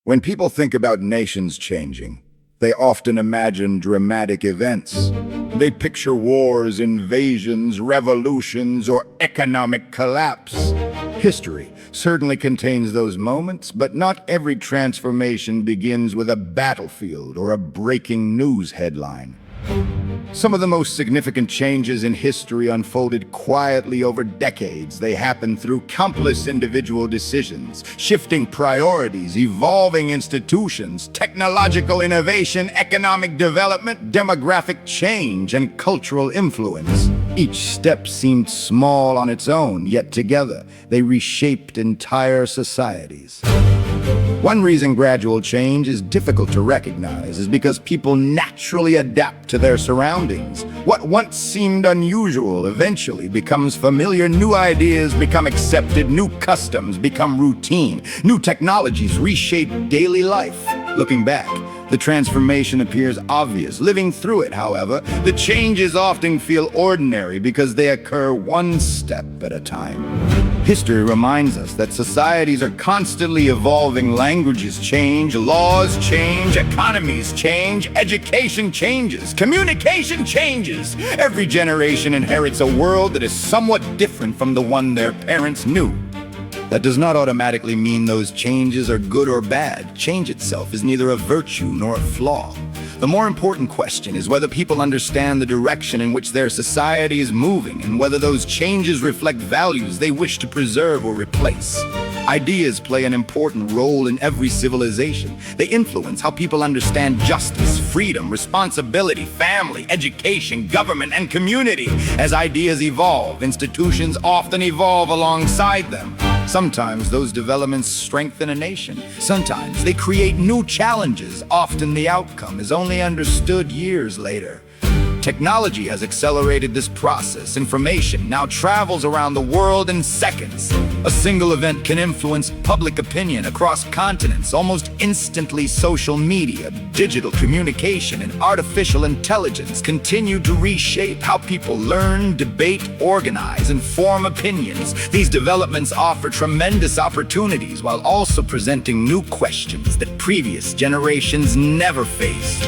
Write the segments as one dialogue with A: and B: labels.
A: When people think about nations changing, they often imagine dramatic events. They picture wars, invasions, revolutions, or economic collapse. History certainly contains those moments, but not every transformation begins with a battlefield or a breaking news headline. Some of the most significant changes in history unfolded quietly over decades. They happened through countless individual decisions, shifting priorities, evolving institutions, technological innovation, economic development, demographic change, and cultural influence. Each step seemed small on its own, yet together they reshaped entire societies. One reason gradual change is difficult to recognize is because people naturally adapt to their surroundings. What once seemed unusual eventually becomes familiar. New ideas become accepted, new customs become routine, new technologies reshape daily life. Looking back, the transformation appears obvious. Living through it, however, the changes often feel ordinary because they occur one step at a time. History reminds us that societies are constantly evolving. Languages change, laws change, economies change, education changes, communication changes. Every generation inherits a world that is somewhat different from the one their parents knew. That does not automatically mean those changes are good or bad. Change itself is neither a virtue nor a flaw. The more important question is whether people understand the direction in which their society is moving and whether those changes reflect values they wish to preserve or replace. Ideas play an important role in every civilization. They influence how people understand justice, freedom, responsibility, family, education, government, and community. As ideas evolve, institutions often evolve alongside them. Sometimes those developments strengthen a nation. Sometimes they create new challenges. Often the outcome is only understood years later. Technology has accelerated this process. Information now travels around the world in seconds. A single event can influence public opinion across continents almost instantly. Social media, digital communication, and artificial intelligence continue to reshape how people learn, debate, organize, and form opinions. These developments offer tremendous opportunities while also presenting new questions that previous generations never faced.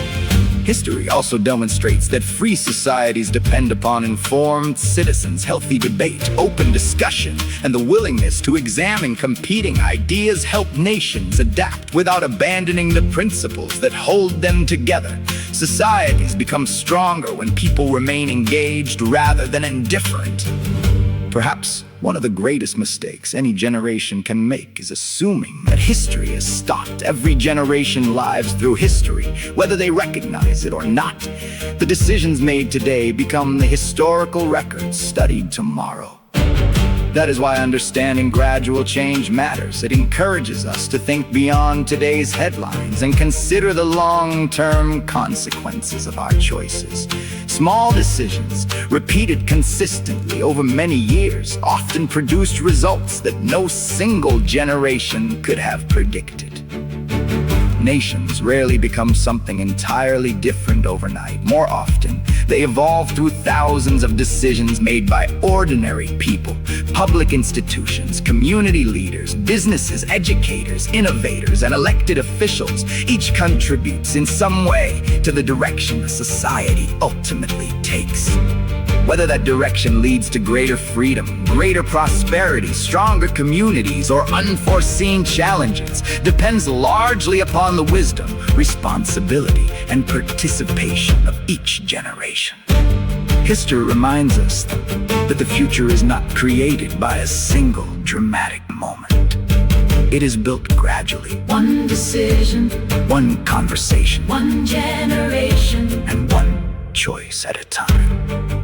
A: History also demonstrates that free societies depend upon informed citizens. Healthy debate, open discussion, and the willingness to examine competing ideas help nations adapt without abandoning the principles that hold them together. Societies become stronger when people remain engaged rather than indifferent. Perhaps one of the greatest mistakes any generation can make is assuming that history has stopped. Every generation lives through history, whether they recognize it or not. The decisions made today become the historical records studied tomorrow. That is why understanding gradual change matters. It encourages us to think beyond today's headlines and consider the long-term consequences of our choices. Small decisions, repeated consistently over many years, often produced results that no single generation could have predicted. Nations rarely become something entirely different overnight. More often, they evolve through thousands of decisions made by ordinary people, public institutions, community leaders, businesses, educators, innovators, and elected officials. Each contributes in some way to the direction a society ultimately takes. Whether that direction leads to greater freedom, greater prosperity, stronger communities, or unforeseen challenges depends largely upon the wisdom, responsibility, and participation of each generation. History reminds us that the future is not created by a single dramatic moment. It is built gradually.
B: One decision,
A: one conversation,
B: one generation,
A: and one choice at a time.